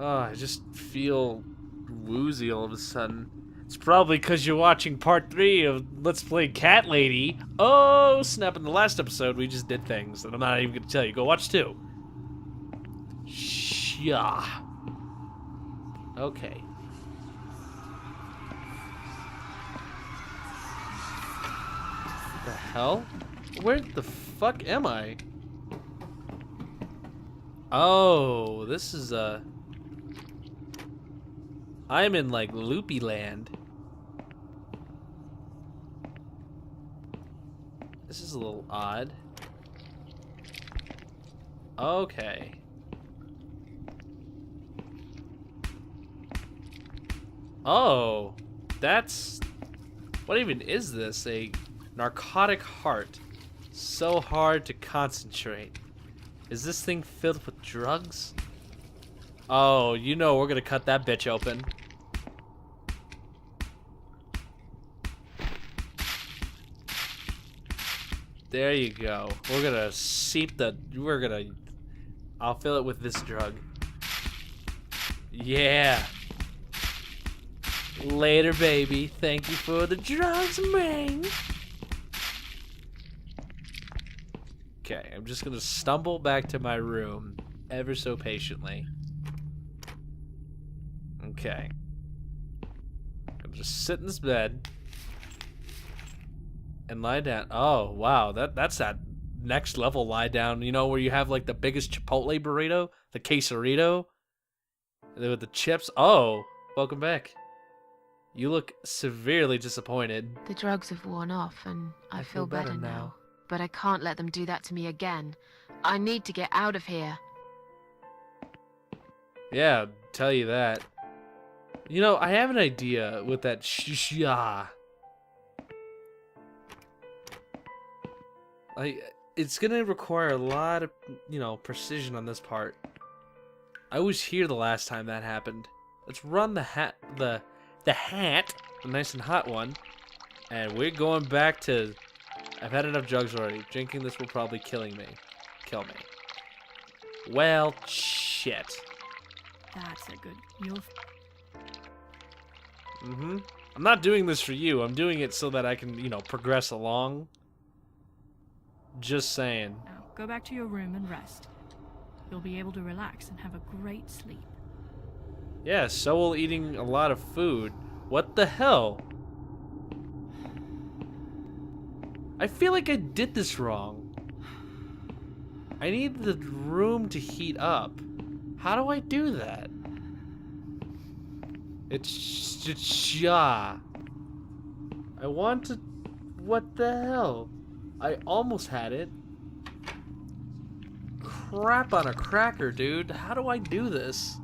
Oh, I just feel woozy all of a sudden. It's probably because you're watching part 3 of Let's Play Cat Lady. Oh, snap. In the last episode, we just did things that I'm not even going to tell you. Go watch 2. Shia. Okay. The hell? Where the fuck am I? Oh, this is I'm in like Loopy Land. This is a little odd. Okay. Oh, that's... What even is this? A narcotic heart. So hard to concentrate. Is this thing filled with drugs? Oh, you know we're gonna cut that bitch open. There you go. We're gonna seep the... I'll fill it with this drug. Yeah. Later, baby. Thank you for the drugs, man. Okay, I'm just gonna stumble back to my room ever so patiently. Okay. I'm just sit in this bed and lie down. Oh, wow. That's that next level lie down, you know, where you have like the biggest Chipotle burrito, the quesarito, with the chips. Oh, welcome back. You look severely disappointed. The drugs have worn off and I feel better now. But I can't let them do that to me again. I need to get out of here. Yeah, tell you that. You know, I have an idea with that shisha. It's gonna require a lot of, you know, precision on this part. I was here the last time that happened. Let's run the hat, the hat, a nice and hot one, and we're going back to... I've had enough drugs already. Drinking this will probably kill me. Well, shit. That's a good... You'll... I'm not doing this for you. I'm doing it so that I can, you know, progress along. Just saying. Now, go back to your room and rest. You'll be able to relax and have a great sleep. Yeah, so will eating a lot of food. What the hell? I feel like I did this wrong. I need the room to heat up. How do I do that? It's yeah. I want to... What the hell? I almost had it. Crap on a cracker, dude. How do I do this?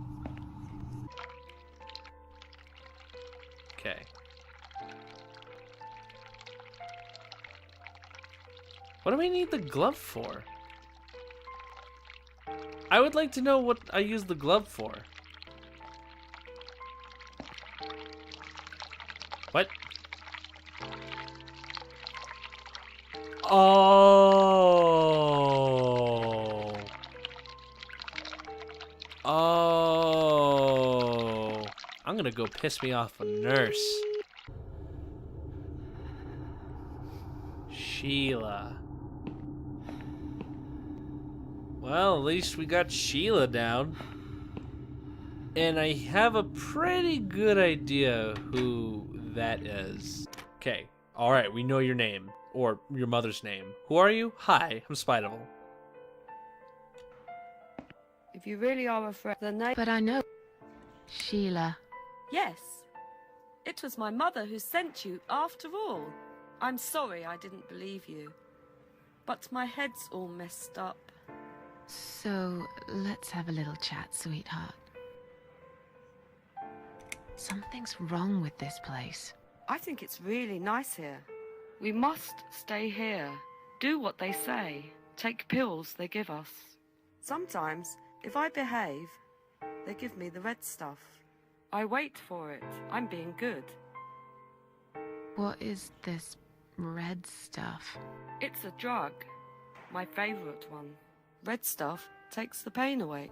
Okay. What do I need the glove for? I would like to know what I use the glove for. What? Oh. Oh. I'm gonna go piss me off a nurse. Sheila. Well, at least we got Sheila down. And I have a pretty good idea who that is. Okay, alright, we know your name. Or your mother's name. Who are you? Hi, I'm Spidable. If you really are afraid, the name... But I know. Sheila. Yes. It was my mother who sent you after all. I'm sorry I didn't believe you. But my head's all messed up. So, let's have a little chat, sweetheart. Something's wrong with this place. I think it's really nice here. We must stay here. Do what they say. Take pills they give us. Sometimes, if I behave, they give me the red stuff. I wait for it. I'm being good. What is this red stuff? It's a drug. My favorite one. Red stuff takes the pain away.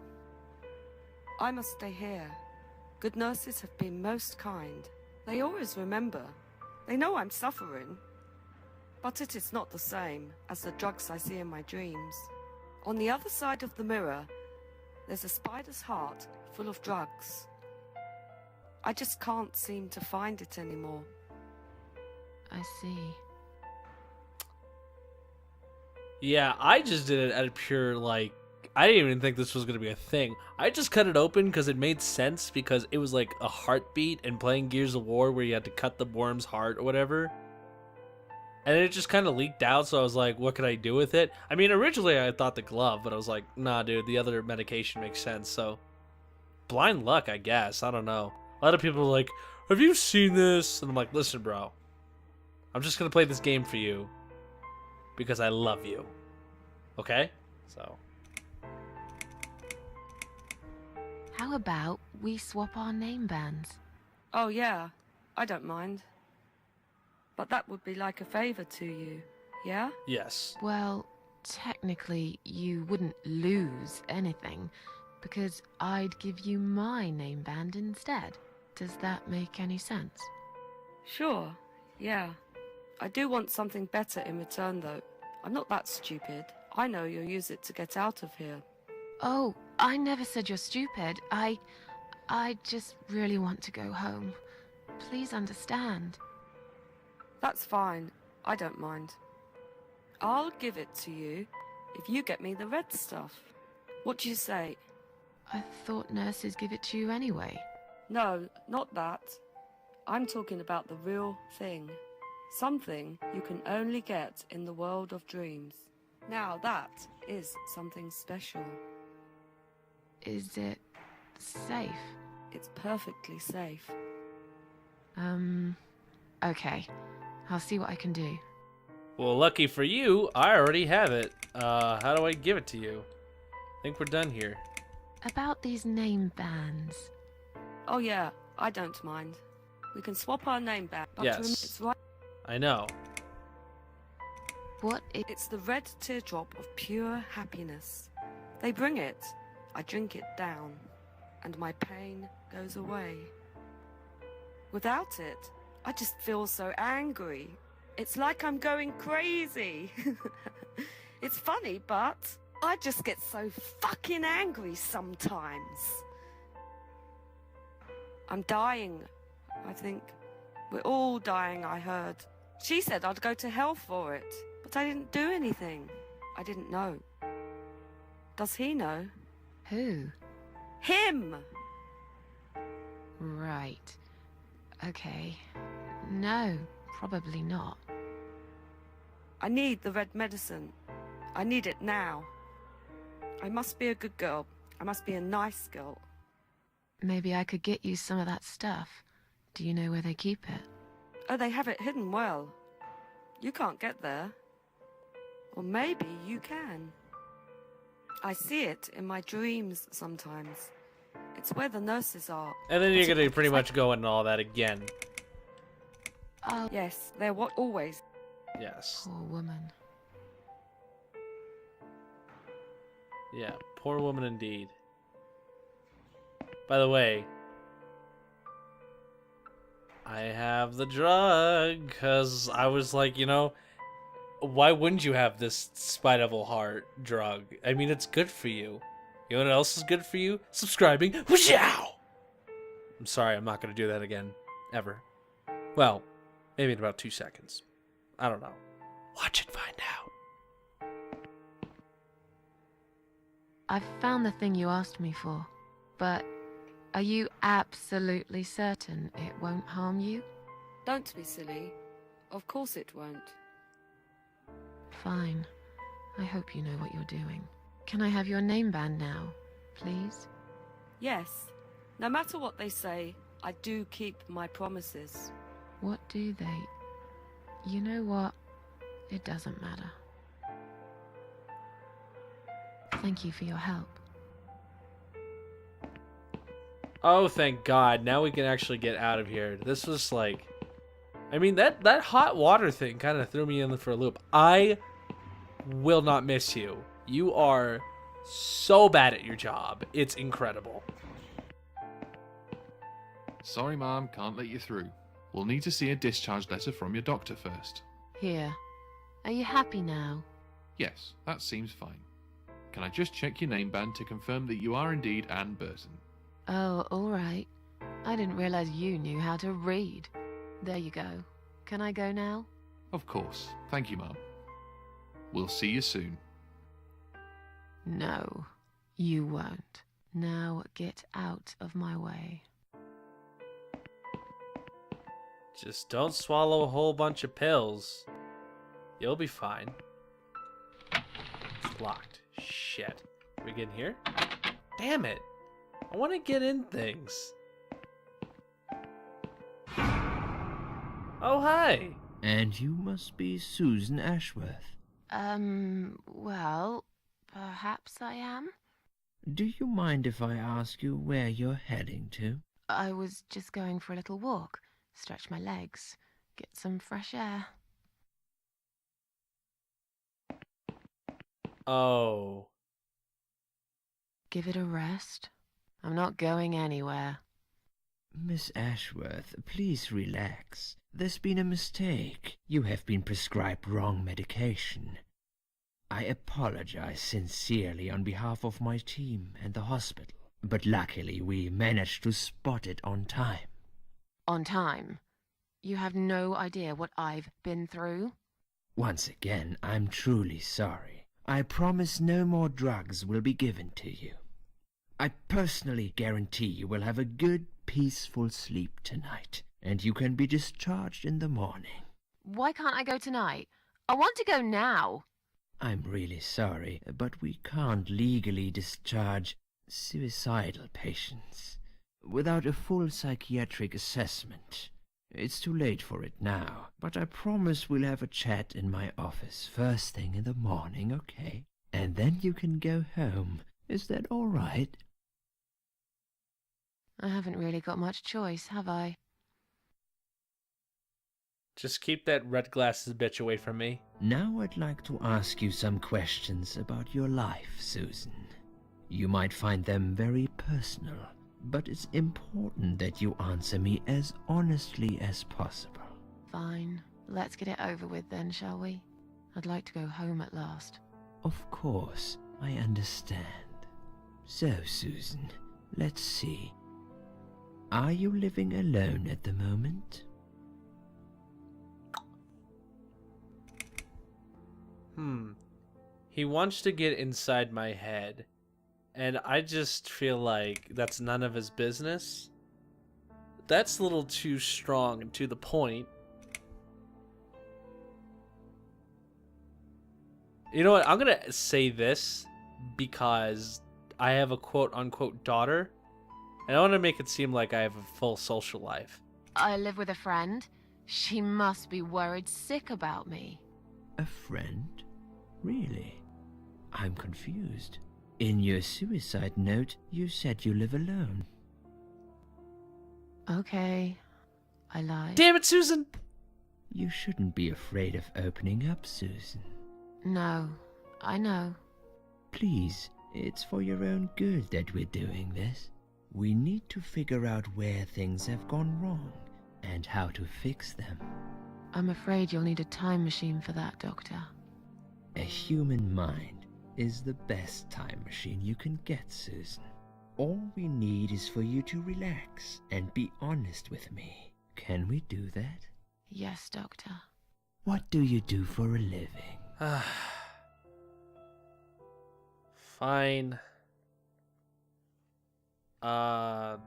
I must stay here. Good nurses have been most kind. They always remember. They know I'm suffering. But it is not the same as the drugs I see in my dreams. On the other side of the mirror, there's a spider's heart full of drugs. I just can't seem to find it anymore. I see. Yeah, I just did it out of pure, like, I didn't even think this was going to be a thing. I just cut it open because it made sense, because it was like a heartbeat and playing Gears of War where you had to cut the worm's heart or whatever. And it just kind of leaked out, so I was like, what could I do with it? I mean, originally I thought the glove, but I was like, nah, dude, the other medication makes sense, so... Blind luck, I guess. I don't know. A lot of people are like, have you seen this? And I'm like, listen, bro. I'm just going to play this game for you. Because I love you. Okay? So... How about we swap our name bands? Oh yeah, I don't mind. But that would be like a favor to you, yeah? Yes. Well, technically, you wouldn't lose anything, because I'd give you my name band instead. Does that make any sense? Sure, yeah. I do want something better in return, though. I'm not that stupid. I know you'll use it to get out of here. Oh, I never said you're stupid. I just really want to go home. Please understand. That's fine. I don't mind. I'll give it to you if you get me the red stuff. What do you say? I thought nurses give it to you anyway. No, not that. I'm talking about the real thing. Something you can only get in the world of dreams. Now that is something special. Is it safe? It's perfectly safe. Okay. I'll see what I can do. Well, lucky for you, I already have it. How do I give it to you? I think we're done here. About these name bands. Oh yeah, I don't mind. We can swap our name back. But Yes. it's right. I know. What It's the red teardrop of pure happiness. They bring it. I drink it down, and my pain goes away. Without it, I just feel so angry. It's like I'm going crazy. It's funny, but I just get so fucking angry sometimes. I'm dying, I think. We're all dying, I heard. She said I'd go to hell for it, but I didn't do anything. I didn't know. Does he know? Who? Him! Right. Okay. No, probably not. I need the red medicine. I need it now. I must be a good girl. I must be a nice girl. Maybe I could get you some of that stuff. Do you know where they keep it? Oh, they have it hidden well. You can't get there. Or maybe you can. I see it in my dreams sometimes. It's where the nurses are. And then you're But gonna pretty it's much like- go into all that again. Oh, Yes, they're what always. Yes. poor woman. Yeah, poor woman indeed. By the way, I have the drug, because I was like, you know, why wouldn't you have this Spy Devil Heart drug? I mean, it's good for you. You know what else is good for you? Subscribing. Whoosh-ow! I'm sorry, I'm not going to do that again. Ever. Well, maybe in about 2 seconds. I don't know. Watch and find out. I've found the thing you asked me for, but are you absolutely certain it won't harm you? Don't be silly. Of course it won't. Fine. I hope you know what you're doing. Can I have your name band now, please? Yes. No matter what they say, I do keep my promises. What do they? You know what? It doesn't matter. Thank you for your help. Oh, thank God. Now we can actually get out of here. This was like... I mean, that hot water thing kind of threw me in for a loop. I will not miss you. You are so bad at your job. It's incredible. Sorry, Ma'am, can't let you through. We'll need to see a discharge letter from your doctor first. Here. Are you happy now? Yes, that seems fine. Can I just check your name band to confirm that you are indeed Anne Burton? Oh, all right. I didn't realize you knew how to read. There you go. Can I go now? Of course. Thank you, Ma'am. We'll see you soon. No, you won't. Now get out of my way. Just don't swallow a whole bunch of pills. You'll be fine. It's locked. Shit. Can we get in here? Damn it. I want to get in things. Oh, hi. And you must be Susan Ashworth. Well, perhaps I am? Do you mind if I ask you where you're heading to? I was just going for a little walk, stretch my legs, get some fresh air. Oh. Give it a rest. I'm not going anywhere. Miss Ashworth, please relax. There's been a mistake. You have been prescribed wrong medication. I apologize sincerely on behalf of my team and the hospital, but luckily we managed to spot it on time. On time? You have no idea what I've been through? Once again, I'm truly sorry. I promise no more drugs will be given to you. I personally guarantee you will have a good, peaceful sleep tonight, and you can be discharged in the morning. Why can't I go tonight? I want to go now. I'm really sorry, but we can't legally discharge suicidal patients without a full psychiatric assessment. It's too late for it now, but I promise we'll have a chat in my office first thing in the morning, okay? And then you can go home. Is that all right? I haven't really got much choice, have I? Just keep that red glasses bitch away from me. Now I'd like to ask you some questions about your life, Susan. You might find them very personal, but it's important that you answer me as honestly as possible. Fine. Let's get it over with then, shall we? I'd like to go home at last. Of course, I understand. So, Susan, let's see. Are you living alone at the moment? He wants to get inside my head, and I just feel like that's none of his business. That's a little too strong and to the point. You know what? I'm going to say this because I have a quote-unquote daughter, and I want to make it seem like I have a full social life. I live with a friend. She must be worried sick about me. A friend? Really? I'm confused. In your suicide note, you said you live alone. Okay, I lied. Damn it, Susan! You shouldn't be afraid of opening up, Susan. No, I know. Please, it's for your own good that we're doing this. We need to figure out where things have gone wrong and how to fix them. I'm afraid you'll need a time machine for that, Doctor. A human mind is the best time machine you can get, Susan. All we need is for you to relax and be honest with me. Can we do that? Yes, Doctor. What do you do for a living? Fine. No,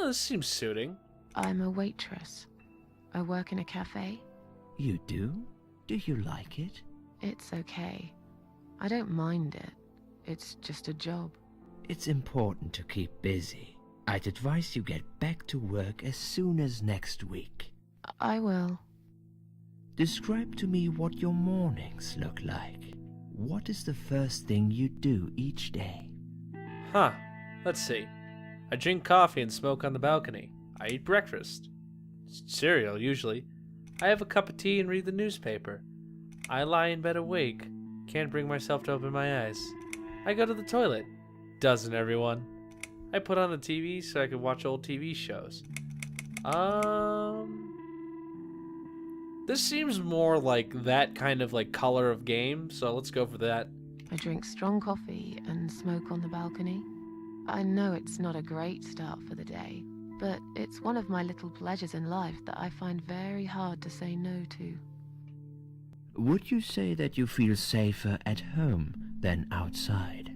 this seems suiting. I'm a waitress. I work in a cafe. You do? Do you like it? It's okay. I don't mind it. It's just a job. It's important to keep busy. I'd advise you get back to work as soon as next week. I will. Describe to me what your mornings look like. What is the first thing you do each day? Huh. Let's see. I drink coffee and smoke on the balcony. I eat breakfast. Cereal, usually. I have a cup of tea and read the newspaper. I lie in bed awake. Can't bring myself to open my eyes. I go to the toilet. Doesn't everyone? I put on the TV so I could watch old TV shows. This seems more like that kind of like color of game, so let's go for that. I drink strong coffee and smoke on the balcony. I know it's not a great start for the day, but it's one of my little pleasures in life that I find very hard to say no to. Would you say that you feel safer at home than outside?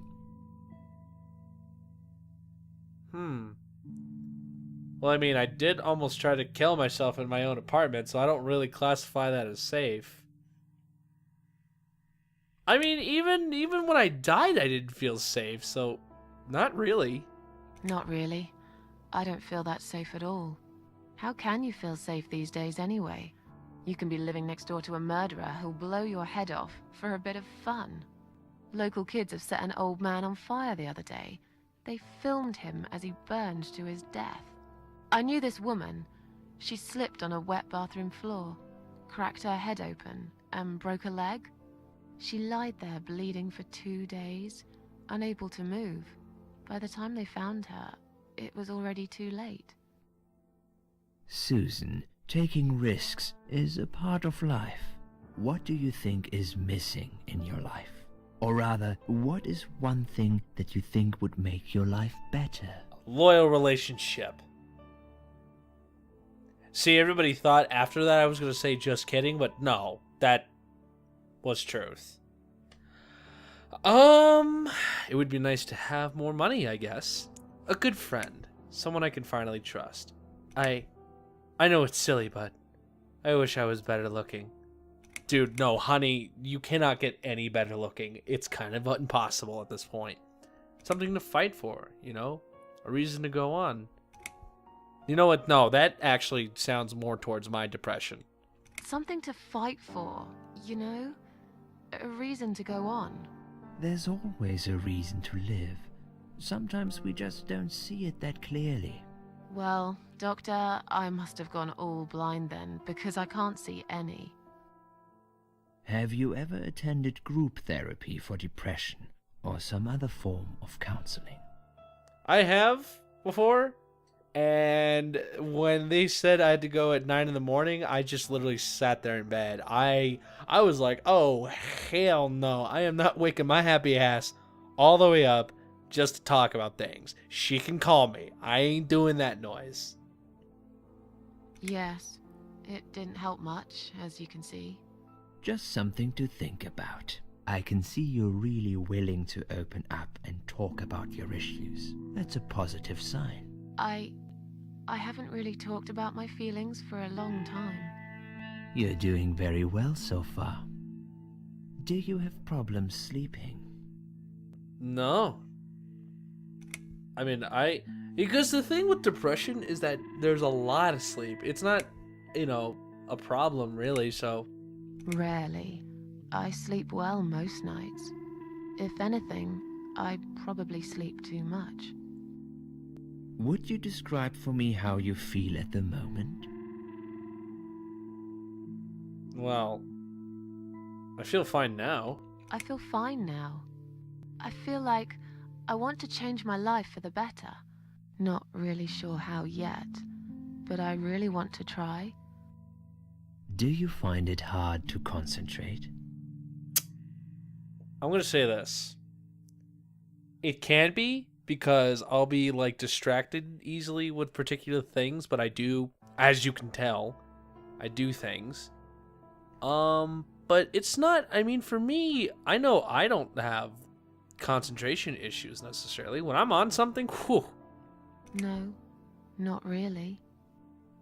Well, I mean, I did almost try to kill myself in my own apartment, so I don't really classify that as safe. I mean, even when I died, I didn't feel safe, so not really. Not really. I don't feel that safe at all. How can you feel safe these days anyway? You can be living next door to a murderer who'll blow your head off for a bit of fun. Local kids have set an old man on fire the other day. They filmed him as he burned to his death. I knew this woman. She slipped on a wet bathroom floor, cracked her head open, and broke a leg. She lied there bleeding for 2 days, unable to move. By the time they found her, it was already too late. Susan, taking risks is a part of life. What do you think is missing in your life? Or rather, what is one thing that you think would make your life better? Loyal relationship. See, everybody thought after that I was going to say just kidding, but no, that was truth. It would be nice to have more money, I guess. A good friend. Someone I can finally trust. I know it's silly, but I wish I was better looking. Dude, no, honey, you cannot get any better looking. It's kind of impossible at this point. Something to fight for, you know? A reason to go on. You know what? No, that actually sounds more towards my depression. Something to fight for, you know? A reason to go on. There's always a reason to live. Sometimes we just don't see it that clearly. Well, Doctor, I must have gone all blind then, because I can't see any. Have you ever attended group therapy for depression or some other form of counseling? I have before, and when they said I had to go at 9 in the morning, I just literally sat there in bed. I was like, oh, hell no. I am not waking my happy ass all the way up just to talk about things. She can call me. I ain't doing that noise. Yes, it didn't help much, as you can see. Just something to think about. I can see you're really willing to open up and talk about your issues. That's a positive sign. I haven't really talked about my feelings for a long time. You're doing very well so far. Do you have problems sleeping? No. I mean, because the thing with depression is that there's a lot of sleep. It's not, a problem really, so. Rarely. I sleep well most nights. If anything, I probably sleep too much. Would you describe for me how you feel at the moment? Well, I feel fine now. I feel fine now. I feel like I want to change my life for the better. Not really sure how yet, but I really want to try. Do you find it hard to concentrate? I'm going to say this. It can be, because I'll be distracted easily with particular things, but I do, as you can tell, I do things. But it's not, for me, I know I don't have concentration issues necessarily. When I'm on something, whew. No, not really.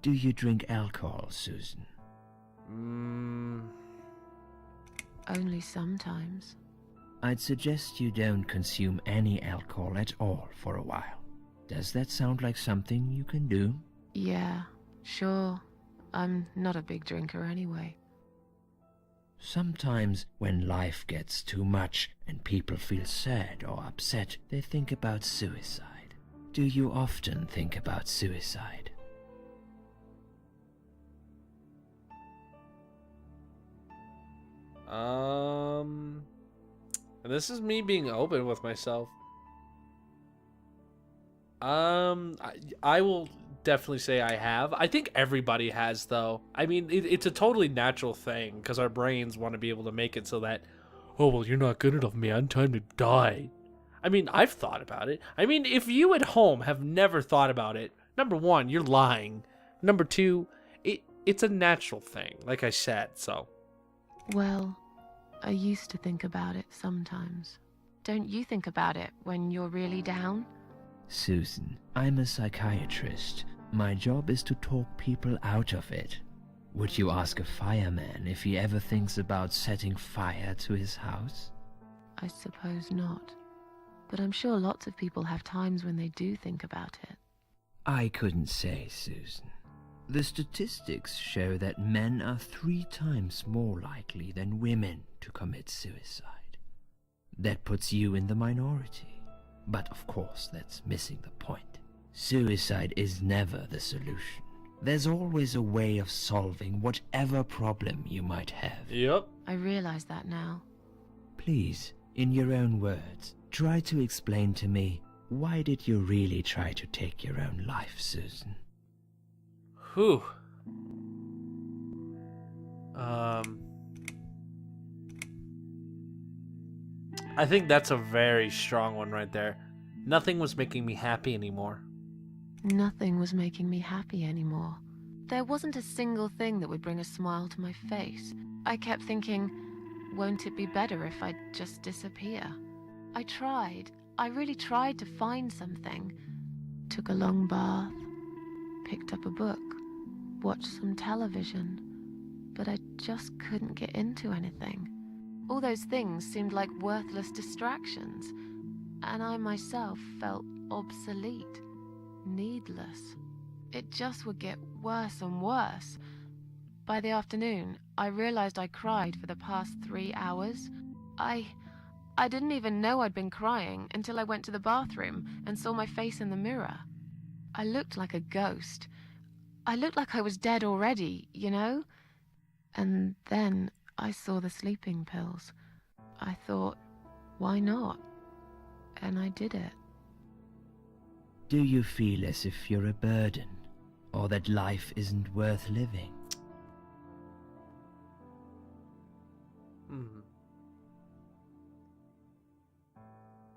Do you drink alcohol, Susan? Only sometimes. I'd suggest you don't consume any alcohol at all for a while. Does that sound like something you can do? Yeah, sure. I'm not a big drinker anyway. Sometimes when life gets too much and people feel sad or upset, they think about suicide. Do you often think about suicide? And this is me being open with myself. I will definitely say I have. I think everybody has, though. I mean, it's a totally natural thing because our brains want to be able to make it so that, oh, well, you're not good enough, man. Time to die. I mean, I've thought about it. I mean, if you at home have never thought about it, number one, you're lying. Number two, it's a natural thing, like I said, so. Well, I used to think about it sometimes. Don't you think about it when you're really down? Susan, I'm a psychiatrist. My job is to talk people out of it. Would you ask a fireman if he ever thinks about setting fire to his house? I suppose not. But I'm sure lots of people have times when they do think about it. I couldn't say, Susan. The statistics show that men are 3 times more likely than women to commit suicide. That puts you in the minority. But of course, that's missing the point. Suicide is never the solution. There's always a way of solving whatever problem you might have. Yep. I realize that now. Please, in your own words, try to explain to me, why did you really try to take your own life, Susan? Whew. I think that's a very strong one right there. Nothing was making me happy anymore. Nothing was making me happy anymore. There wasn't a single thing that would bring a smile to my face. I kept thinking, won't it be better if I just disappear? I tried. I really tried to find something. Took a long bath, picked up a book, watched some television, but I just couldn't get into anything. All those things seemed like worthless distractions, and I myself felt obsolete, needless. It just would get worse and worse. By the afternoon, I realized I cried for the past 3 hours. I didn't even know I'd been crying until I went to the bathroom and saw my face in the mirror. I looked like a ghost. I looked like I was dead already, you know? And then I saw the sleeping pills. I thought, why not? And I did it. Do you feel as if you're a burden, or that life isn't worth living?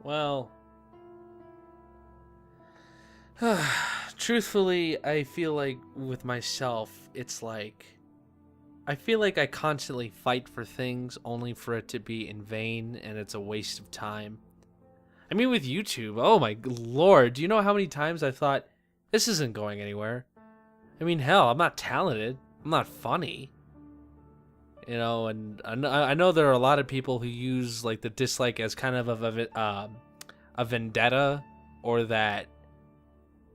Well, truthfully, I feel like with myself, it's like, I feel like I constantly fight for things only for it to be in vain, and it's a waste of time. I mean, with YouTube, oh my lord, do you know how many times I thought, this isn't going anywhere? I mean, hell, I'm not talented, I'm not funny. You know, and I know there are a lot of people who use like the dislike as kind of a vendetta, or that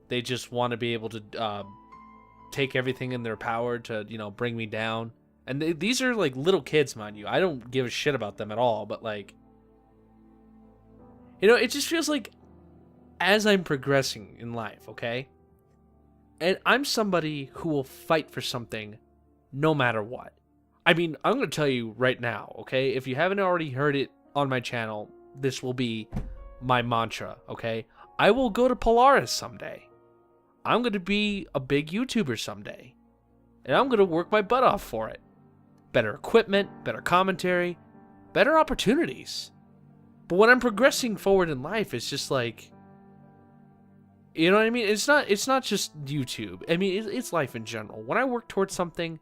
they just want to be able to take everything in their power to, you know, bring me down. And these are like little kids, mind you. I don't give a shit about them at all, but like, you know, it just feels like as I'm progressing in life, okay? And I'm somebody who will fight for something no matter what. I mean, I'm going to tell you right now, okay? If you haven't already heard it on my channel, this will be my mantra, okay? I will go to Polaris someday. I'm going to be a big YouTuber someday. And I'm going to work my butt off for it. Better equipment, better commentary, better opportunities. But when I'm progressing forward in life, it's just like, you know what I mean? It's not just YouTube. I mean, it's life in general. When I work towards something,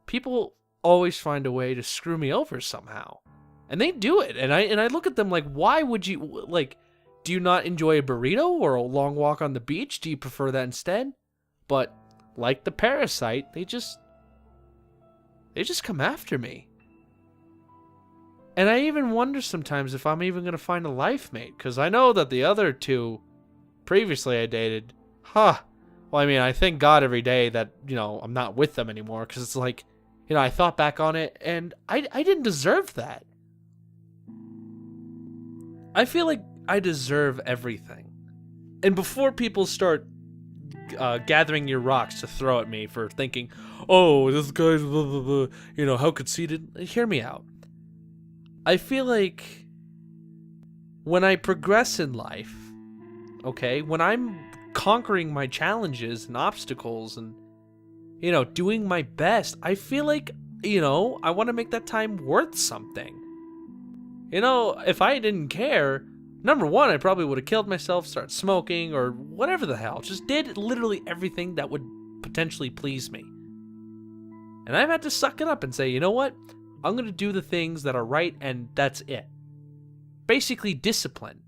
people always find a way to screw me over somehow. And they do it. And I look at them like, why would you, like, do you not enjoy a burrito or a long walk on the beach? Do you prefer that instead? But like the parasite, they just come after me. And I even wonder sometimes if I'm even going to find a life mate, because I know that the other two previously I dated, well, I mean, I thank God every day that, you know, I'm not with them anymore, because it's like, you know, I thought back on it, and I didn't deserve that. I feel like I deserve everything. And before people start gathering your rocks to throw at me for thinking, oh, this guy's blah, blah, blah, you know, how conceited, hear me out. I feel like when I progress in life, okay? When I'm conquering my challenges and obstacles and, you know, doing my best, I feel like, you know, I want to make that time worth something. You know, if I didn't care, number one, I probably would have killed myself, started smoking, or whatever the hell. Just did literally everything that would potentially please me. And I've had to suck it up and say, you know what? I'm going to do the things that are right, and that's it. Basically, discipline.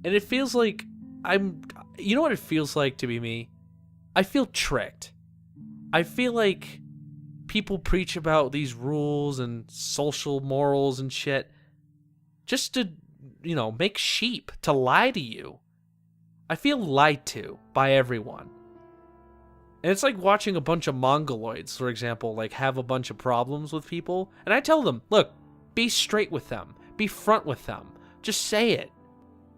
And it feels like you know what it feels like to be me? I feel tricked. I feel like people preach about these rules and social morals and shit just to, you know, make sheep, to lie to you. I feel lied to by everyone. And it's like watching a bunch of mongoloids, for example, like have a bunch of problems with people. And I tell them, look, be straight with them. Be front with them. Just say it.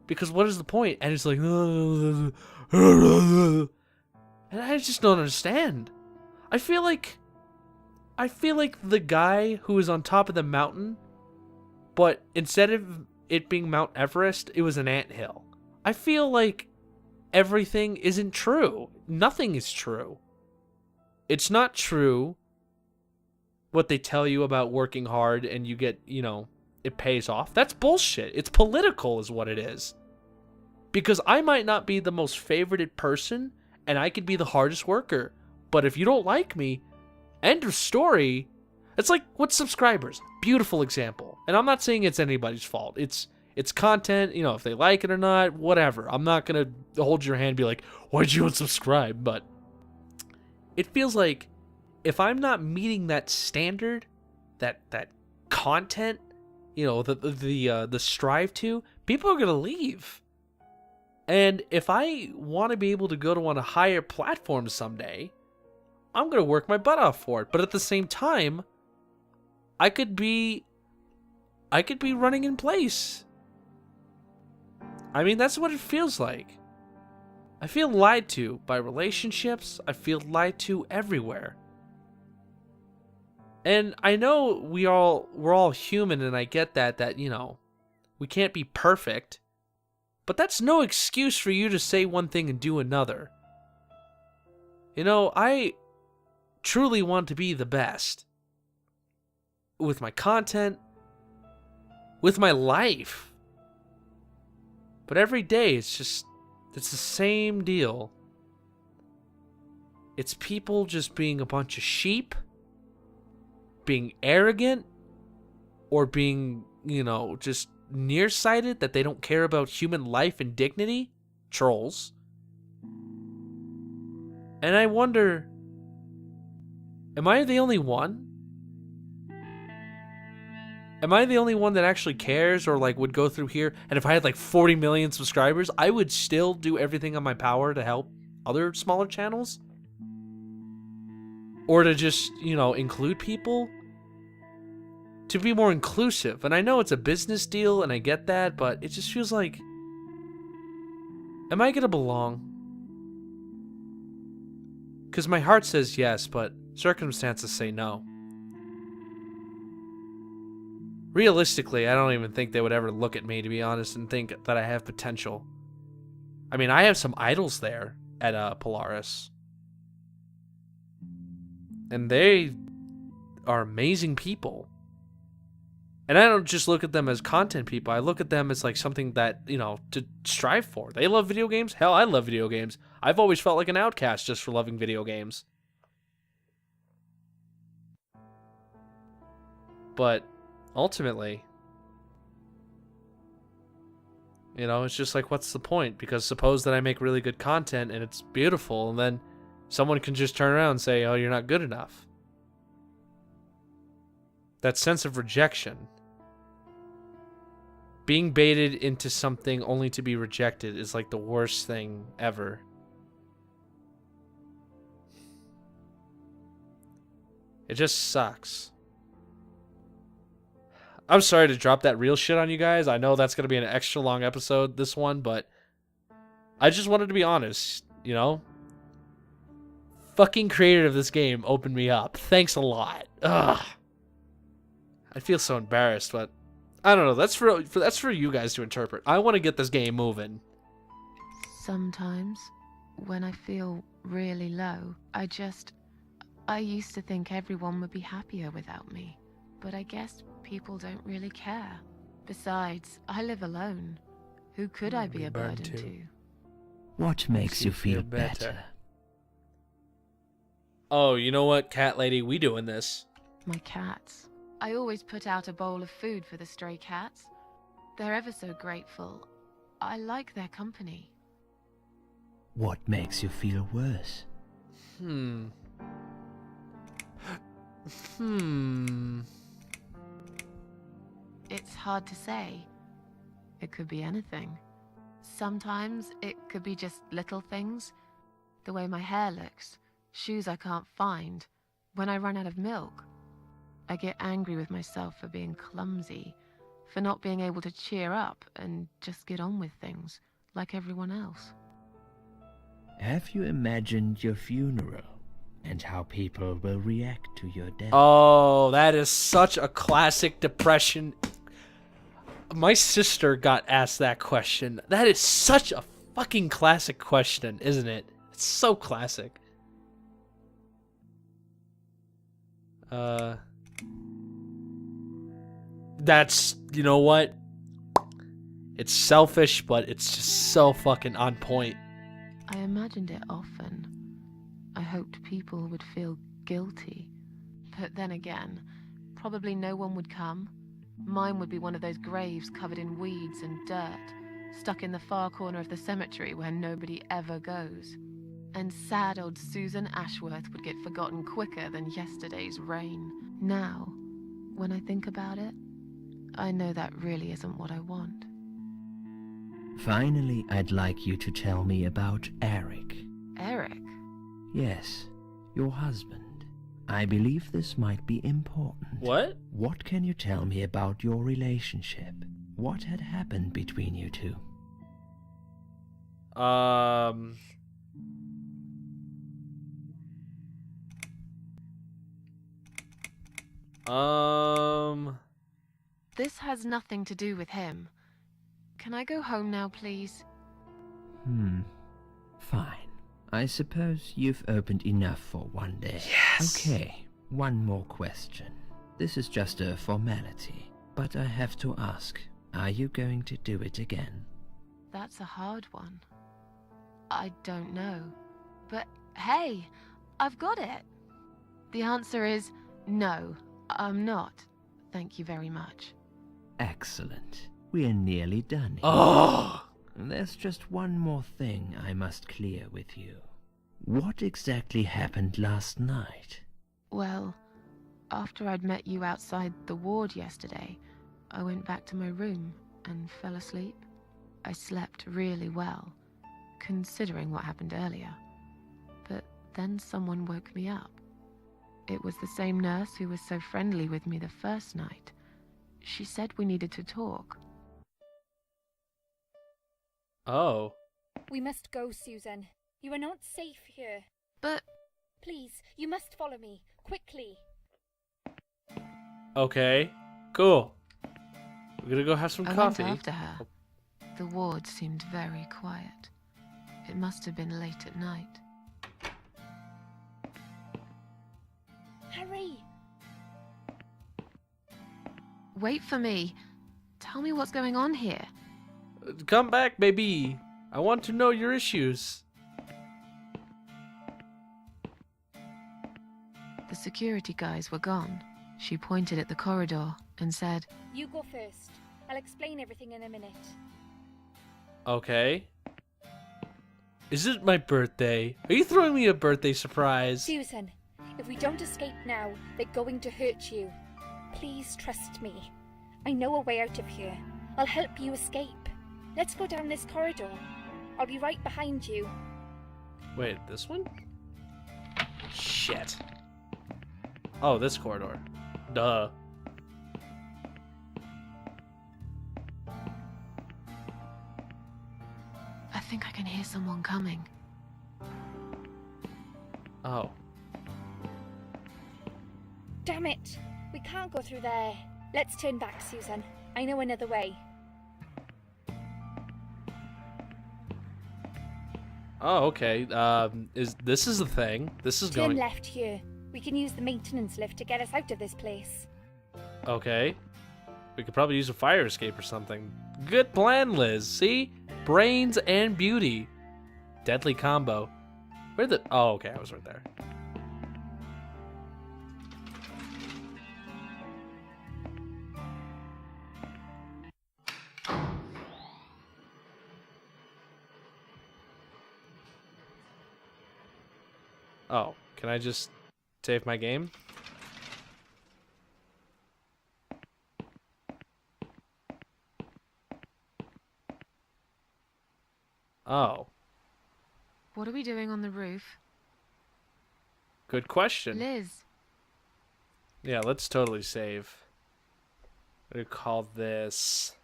Because what is the point? And it's like, and I just don't understand. I feel like the guy who is on top of the mountain, but instead of it being Mount Everest, it was an anthill. I feel like everything isn't true. Nothing is true. It's not true what they tell you about working hard and you get, you know, it pays off. That's bullshit. It's political is what it is. Because I might not be the most favorited person and I could be the hardest worker. But if you don't like me, end of story. It's like with subscribers. Beautiful example. And I'm not saying it's anybody's fault. It's content, you know, if they like it or not, whatever. I'm not going to hold your hand and be like, why'd you unsubscribe? But it feels like if I'm not meeting that standard, that content, you know, the strive to, people are going to leave. And if I want to be able to go to on a higher platform someday, I'm going to work my butt off for it. But at the same time, I could be running in place. I mean, that's what it feels like. I feel lied to by relationships. I feel lied to everywhere. And I know we're all human, and I get that, you know, we can't be perfect. But that's no excuse for you to say one thing and do another. You know, I truly want to be the best. With my content. With my life. But every day it's the same deal. It's people just being a bunch of sheep. Being arrogant. Or being, you know, just nearsighted that they don't care about human life and dignity. Trolls. And I wonder, am I the only one? Am I the only one that actually cares or like would go through here? And if I had like 40 million subscribers, I would still do everything on my power to help other smaller channels? Or to just, you know, include people? To be more inclusive. And I know it's a business deal and I get that, but it just feels like, am I gonna belong? Because my heart says yes, but circumstances say no. Realistically, I don't even think they would ever look at me, to be honest, and think that I have potential. I mean, I have some idols there at Polaris. And they are amazing people. And I don't just look at them as content people. I look at them as like something that, you know, to strive for. They love video games. Hell, I love video games. I've always felt like an outcast just for loving video games. But ultimately, you know, it's just like, what's the point? Because suppose that I make really good content and it's beautiful, and then someone can just turn around and say, oh, you're not good enough. That sense of rejection. Being baited into something only to be rejected is like the worst thing ever. It just sucks. I'm sorry to drop that real shit on you guys. I know that's going to be an extra long episode, this one, but I just wanted to be honest, you know? Fucking creator of this game opened me up. Thanks a lot. Ugh. I feel so embarrassed, but I don't know. That's for you guys to interpret. I want to get this game moving. Sometimes, when I feel really low, I used to think everyone would be happier without me. But I guess people don't really care. Besides, I live alone. Who could I be a burden to? What makes you feel better? Oh, you know what, cat lady? We doing this. My cats. I always put out a bowl of food for the stray cats. They're ever so grateful. I like their company. What makes you feel worse? It's hard to say. It could be anything. Sometimes it could be just little things. The way my hair looks, shoes I can't find, when I run out of milk. I get angry with myself for being clumsy, for not being able to cheer up and just get on with things, like everyone else. Have you imagined your funeral and how people will react to your death? Oh, that is such a classic depression. My sister got asked that question. That is such a fucking classic question, isn't it? It's so classic. That's, you know what? It's selfish, but it's just so fucking on point. I imagined it often. I hoped people would feel guilty. But then again, probably no one would come. Mine would be one of those graves covered in weeds and dirt, stuck in the far corner of the cemetery where nobody ever goes. And sad old Susan Ashworth would get forgotten quicker than yesterday's rain. Now, when I think about it, I know that really isn't what I want. Finally, I'd like you to tell me about Eric. Eric? Yes, your husband. I believe this might be important. What? What can you tell me about your relationship? What had happened between you two? This has nothing to do with him. Can I go home now, please? Fine. I suppose you've opened enough for one day. Yes. Okay, one more question. This is just a formality, but I have to ask, are you going to do it again? That's a hard one. I don't know. But hey, I've got it. The answer is no, I'm not. Thank you very much. Excellent. We're nearly done here. Oh! There's just one more thing I must clear with you. What exactly happened last night? Well, after I'd met you outside the ward yesterday, I went back to my room and fell asleep. I slept really well, considering what happened earlier. But then someone woke me up. It was the same nurse who was so friendly with me the first night. She said we needed to talk. Oh. We must go, Susan. You are not safe here. But... Please, you must follow me. Quickly. Okay. Cool. We're gonna go have some I coffee. went after her. The ward seemed very quiet. It must have been late at night. Hurry! Wait for me. Tell me what's going on here. Come back, baby. I want to know your issues. The security guys were gone. She pointed at the corridor and said, You go first. I'll explain everything in a minute. Okay. Is it my birthday? Are you throwing me a birthday surprise? Susan, if we don't escape now, they're going to hurt you. Please trust me. I know a way out of here. I'll help you escape. Let's go down this corridor. I'll be right behind you. Wait, this one? Shit. Oh, this corridor. Duh. I think I can hear someone coming. Oh. Damn it! We can't go through there. Let's turn back, Susan. I know another way. Oh, okay. This is the thing? This is Turn going... left here. We can use the maintenance lift to get us out of this place. Okay. We could probably use a fire escape or something. Good plan, Liz. See? Brains and beauty. Deadly combo. Where the... Oh, okay. I was right there. Oh, can I just save my game? Oh, What are we doing on the roof? good question. Liz, Yeah, let's totally save. What do we call this?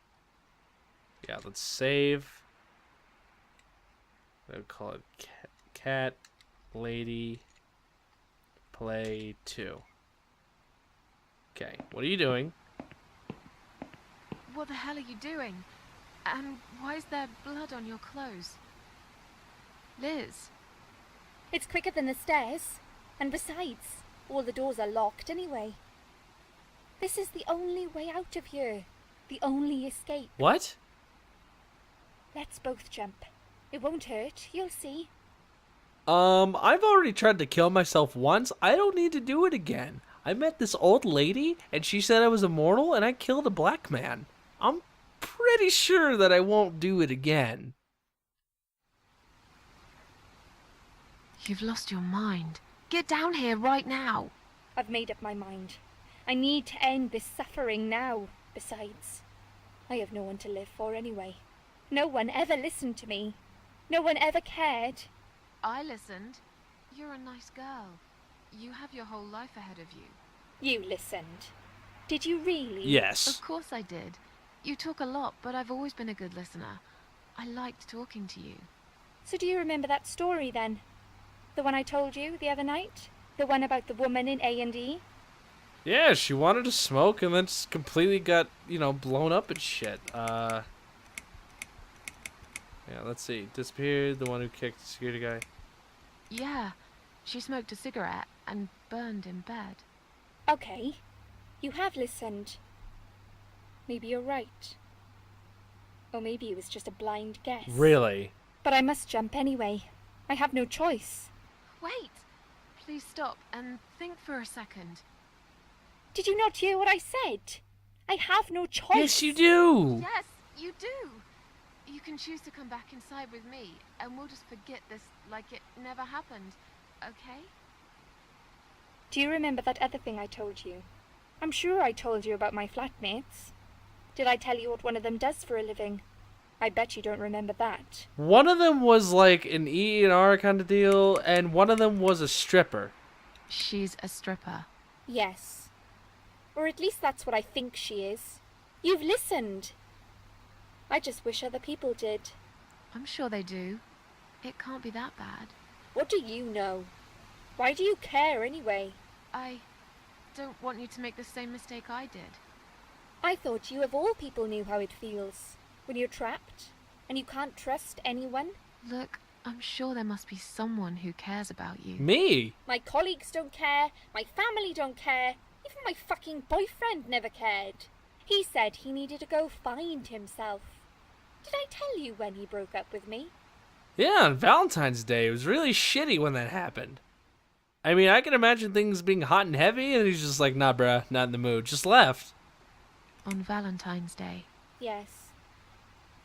Yeah, let's save. We'll call it cat lady play 2. Okay, what are you doing? what the hell are you doing? And why is there blood on your clothes? Liz, It's quicker than the stairs. And besides, all the doors are locked anyway. This is the only way out of here. The only escape. What? Let's both jump. It won't hurt, you'll see. I've already tried to kill myself once. I don't need to do it again. I met this old lady, and she said I was immortal, and I killed a black man. I'm pretty sure that I won't do it again. you've lost your mind. Get down here right now. I've made up my mind. I need to end this suffering now. Besides, I have no one to live for anyway. No one ever listened to me. No one ever cared. I listened. You're a nice girl. You have your whole life ahead of you. You listened. Did you really? Yes. Of course I did. You talk a lot, but I've always been a good listener. I liked talking to you. So do you remember that story then? The one I told you the other night? The one about the woman in A&E? Yeah, she wanted to smoke and then just completely got, blown up and shit. Yeah, let's see. Disappeared, the one who kicked the security guy. Yeah, she smoked a cigarette and burned in bed. Okay. You have listened. Maybe you're right. Or maybe it was just a blind guess. Really? But I must jump anyway. I have no choice. Wait! Please stop and think for a second. Did you not hear what I said? I have no choice. Yes, you do! Yes, you do! You can choose to come back inside with me, and we'll just forget this like it never happened, okay? Do you remember that other thing I told you? I'm sure I told you about my flatmates. Did I tell you what one of them does for a living? I bet you don't remember that. One of them was like an E&R kind of deal, and one of them was a stripper. She's a stripper. Yes. Or at least that's what I think she is. You've listened. I just wish other people did. I'm sure they do. It can't be that bad. What do you know? Why do you care anyway? I don't want you to make the same mistake I did. I thought you of all people knew how it feels. When you're trapped, and you can't trust anyone. Look, I'm sure there must be someone who cares about you. Me? My colleagues don't care, my family don't care, even my fucking boyfriend never cared. He said he needed to go find himself. Did I tell you when he broke up with me? Yeah, on Valentine's Day. It was really shitty when that happened. I mean, I can imagine things being hot and heavy, and he's just like, nah, bruh, not in the mood. Just left. On Valentine's Day. Yes.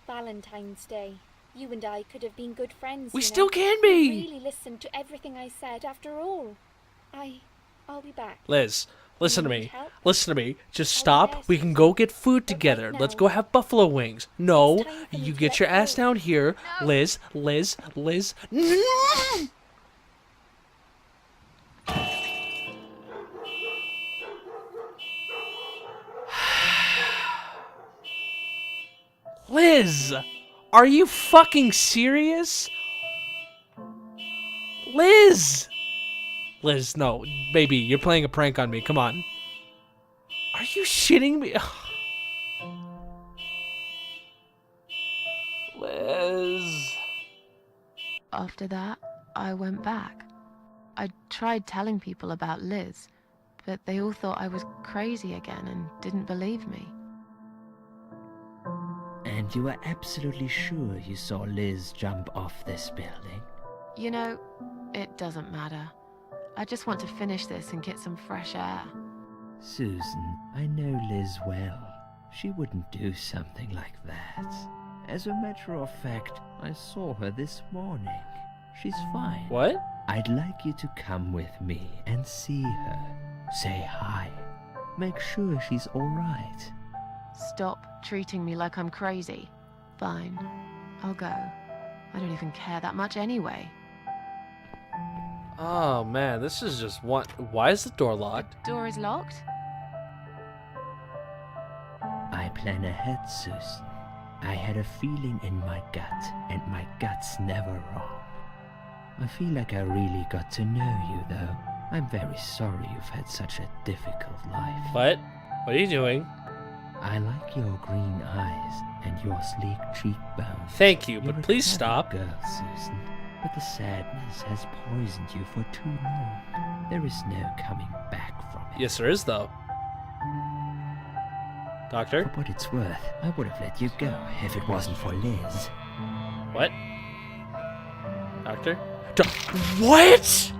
Valentine's Day. You and I could have been good friends. We you know. still can You be! really listened to everything I said after all. I'll be back. Liz, listen to You me. need help? Listen to me. Just I'll stop. rest. We can go get food But right together. Let's now, go have buffalo wings. No, it's time for me you to get let your ass go. down here. No. Liz. Liz, are you fucking serious? Liz! Liz, no. Baby, you're playing a prank on me. Come on. Are you shitting me? Liz. After that, I went back. I tried telling people about Liz, but they all thought I was crazy again and didn't believe me. And you were absolutely sure you saw Liz jump off this building? You know, it doesn't matter. I just want to finish this and get some fresh air. Susan, I know Liz well. She wouldn't do something like that. As a matter of fact, I saw her this morning. She's fine. What? I'd like you to come with me and see her. Say hi. Make sure she's alright. Stop treating me like I'm crazy. Fine, I'll go. I don't even care that much anyway. Oh man, this is just one. Why is the door locked? Door is locked? I plan ahead, Susan. I had a feeling in my gut, and my gut's never wrong. I feel like I really got to know you, though. I'm very sorry you've had such a difficult life. What? What are you doing? I like your green eyes and your sleek cheekbones. Thank you, You're but a please clever stop. girl, Susan, but the sadness has poisoned you for too long. There is no coming back from it. Yes, there is, though. Doctor? For what it's worth, I would have let you go if it wasn't for Liz. What? Doctor? What?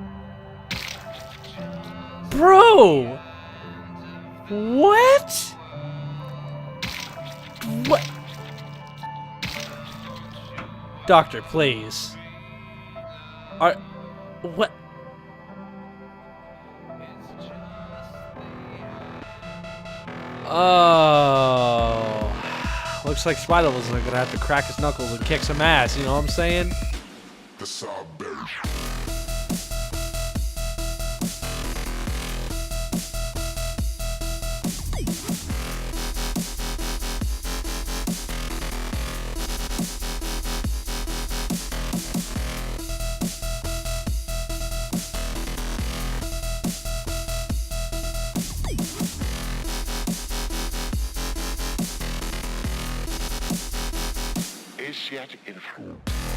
Bro! What? What? Doctor, please. What? Oh. Looks like Spider-Man's gonna have to crack his knuckles and kick some ass, you know what I'm saying? The Sawberry. Asiatic influence.